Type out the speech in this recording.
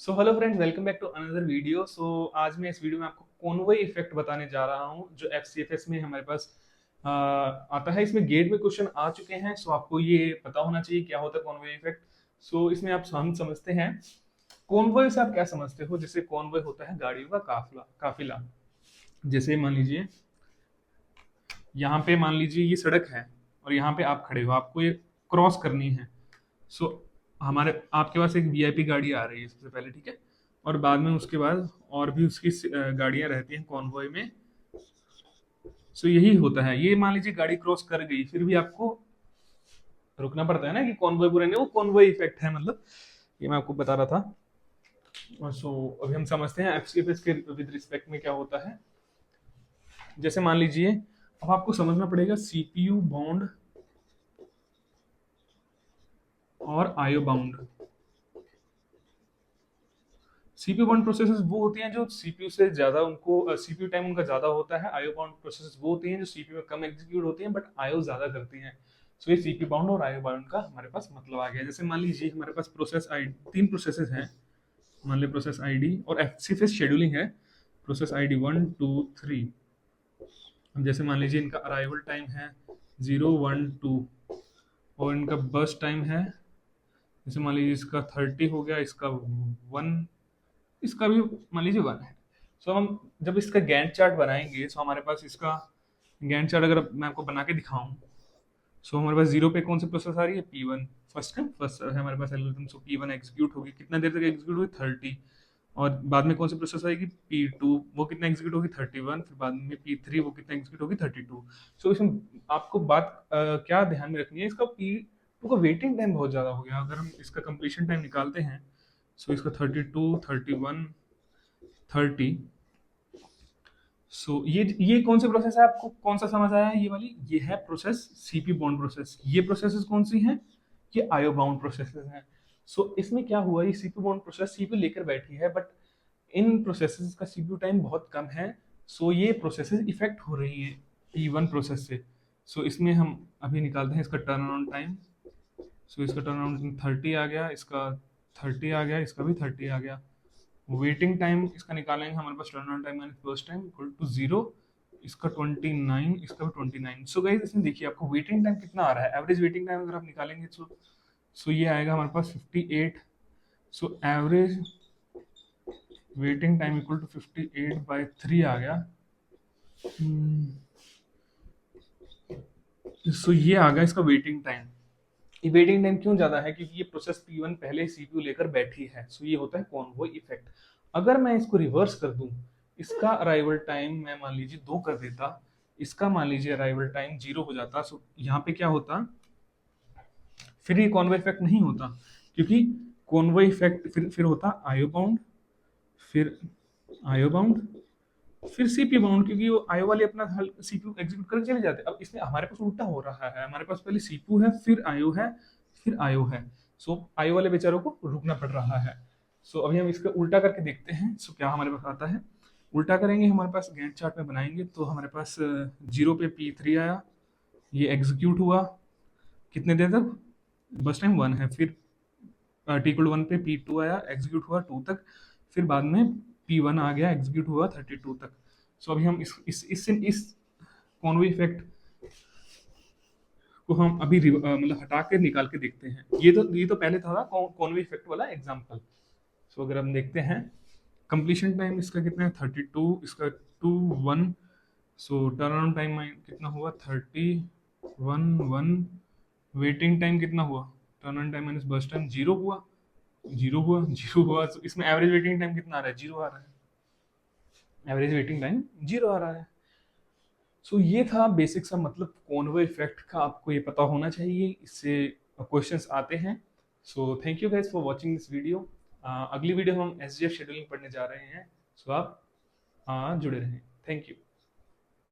So hello friends, welcome back to another video. आज मैं इस वीडियो में आपको कॉन्वॉय इफेक्ट बताने जा रहा हूँ जो एफसीएफएस में हमारे पास आता है। इसमें गेट में क्वेश्चन आ चुके हैं, सो आपको ये पता होना चाहिए क्या होता है कॉन्वॉय इफेक्ट। सो इसमें आप हम समझते हैं कॉन्वॉय से आप क्या समझते हो। जैसे कॉन्वॉय होता है गाड़ियों का काफिला काफिला। जैसे मान लीजिए यहाँ पे मान लीजिए ये सड़क है और यहाँ पे आप खड़े हो, आपको ये क्रॉस करनी है। सो हमारे आपके पास एक वीआईपी गाड़ी आ रही है सबसे पहले, ठीक है। और बाद में उसके बाद और भी उसकी गाड़ियां रहती हैं कॉन्वॉय में। सो यही होता है, ये मान लीजिए गाड़ी क्रॉस कर गई फिर भी आपको रुकना पड़ता है ना कि कॉन्वॉय पूरे नहीं, वो कॉन्वॉय इफेक्ट है मतलब। ये मैं आपको बता रहा था। सो अभी हम समझते हैं एफसीएफएस के विद रिस्पेक्ट में क्या होता है। जैसे मान लीजिए अब आपको समझना पड़ेगा सीपीयू बाउंड और IO bound. CPU bound processes वो होती हैं जो सीपीयू से ज्यादा उनको सीपीयू टाइम उनका ज्यादा होता है। आईओ बाउंड प्रोसेसेस वो होती हैं जो सीपीयू में कम एग्जीक्यूट होती हैं बट आईओ ज्यादा करती हैं। सो ये सीपीयू बाउंड और आईओ बाउंड का हमारे पास मतलब आ गया। जैसे मान लीजिए हमारे पास प्रोसेस आई तीन प्रोसेसेस हैं। मान लीजिए प्रोसेस आईडी और एफसीएफएस शेड्यूलिंग है। Process ID 1 2 3। अब जैसे मान लीजिए इनका अराइवल टाइम है 0 1 2 और इनका बर्स्ट टाइम है, जैसे मान लीजिए इसका 30 हो गया, इसका 1, इसका भी मान लीजिए 1 है। सो हम जब इसका गैंट चार्ट बनाएंगे, सो हमारे पास इसका गैंट चार्ट अगर मैं आपको बना के दिखाऊं, सो हमारे पास जीरो पे कौन सी प्रोसेस आ रही है, P1 फर्स्ट है, फर्स्ट है हमारे पास एल्गोरिथम। सो P1 एग्जीक्यूट होगी, कितना देर तक एग्जीक्यूट होगी 30। और बाद में कौन सी प्रोसेस आएगी P2, वो कितना एग्जीक्यूट होगी 31। फिर बाद में P3, वो कितना एग्जीक्यूट होगी 32। सो इसमें आपको बात क्या ध्यान में रखनी है, इसका P2 का वेटिंग टाइम बहुत ज्यादा हो गया। अगर हम इसका कंप्लीशन टाइम निकालते हैं, सो इसका 32 31 30। सो ये कौन सी प्रोसेस है, आपको कौन सा समझ आया है ये वाली, ये है प्रोसेस सीपी बाउंड प्रोसेस। ये प्रोसेसेस कौन सी हैं, ये आईओ बाउंड प्रोसेसेस हैं। सो इसमें क्या हुआ, ये सीपी बाउंड प्रोसेस सीपी लेकर बैठी है बट इन प्रोसेसेस का सीपीयू टाइम बहुत कम है। सो ये प्रोसेसेस इफेक्ट हो रही है P1 प्रोसेस से। सो इसमें हम अभी निकालते हैं इसका टर्न अराउंड टाइम। सो इसका टर्न अराउंड 30 आ गया, इसका 30 आ गया, इसका भी 30 आ गया। वेटिंग टाइम इसका निकालेंगे, हमारे पास turn time minus burst time equal to 0। इसका 29, इसका भी 29। सो गाइस इसमें देखिए आपको वेटिंग टाइम कितना आ रहा है। एवरेज वेटिंग टाइम अगर आप निकालेंगे सो ये आएगा हमारे पास 58। So average waiting time equal to 58/3 आ गया। सो ये आ गया इसका वेटिंग टाइम। ये वेटिंग टाइम क्यों ज्यादा है, क्योंकि ये प्रोसेस P1 पहले सीपीयू लेकर बैठी है। सो ये होता है कॉन्वॉय इफेक्ट। अगर मैं इसको रिवर्स कर दूं, इसका अराइवल टाइम मैं मान लीजिए 2 कर देता, इसका मान लीजिए अराइवल टाइम 0 हो जाता, सो यहाँ पे क्या होता, फिर ये कॉन्वॉय इफेक्ट नहीं होता। क्योंकि कॉन्वॉय इफेक्ट फिर होता आईओ बाउंड, फिर आईओ बाउंड, फिर सीपीयू बाउंड, क्योंकि वो आईओ वाले अपना सीपीयू एग्जीक्यूट करके चले जाते हैं। अब इसमें हमारे पास उल्टा हो रहा है, हमारे पास पहले सीपीयू है, फिर आईओ है, फिर आईओ है। सो आईओ वाले बेचारों को रुकना पड़ रहा है। सो अभी हम इसका उल्टा करके देखते हैं। सो क्या हमारे पास आता है, उल्टा करेंगे, हमारे पास गैंट चार्ट में बनाएंगे तो हमारे पास 0 पे P3 आया, ये एग्जीक्यूट हुआ कितने देर तक, बस टाइम 1 है। फिर T=1 पे P2 आया, एग्जीक्यूट हुआ 2 तक। फिर बाद में P1 आ गया, एग्जीक्यूट हुआ 32 तक। सो अभी हम इस कॉन्वे इफेक्ट को हम अभी मतलब हटा के निकाल के देखते हैं। ये तो पहले था कॉन्वे इफेक्ट वाला एग्जांपल। सो अगर हम देखते हैं कंप्लीशन टाइम इसका कितना है 32, इसका 2 1। सो टर्न अराउंड टाइम कितना हुआ 30 1 1। वेटिंग टाइम कितना हुआ, turn around time minus burst time 0 हुआ, 0 हुआ। So, इसमें एवरेज वेटिंग टाइम कितना आ रहा है, 0 आ रहा है। एवरेज वेटिंग टाइम 0 आ रहा है। सो ये था बेसिक सा मतलब कॉन्वे इफेक्ट का, आपको ये पता होना चाहिए, इससे क्वेश्चंस आते हैं। So thank you guys for watching this video. अगली वीडियो हम एसजीएफ शेड्यूलिंग पढ़ने जा रहे हैं। सो आप जुड़े रहें। Thank you.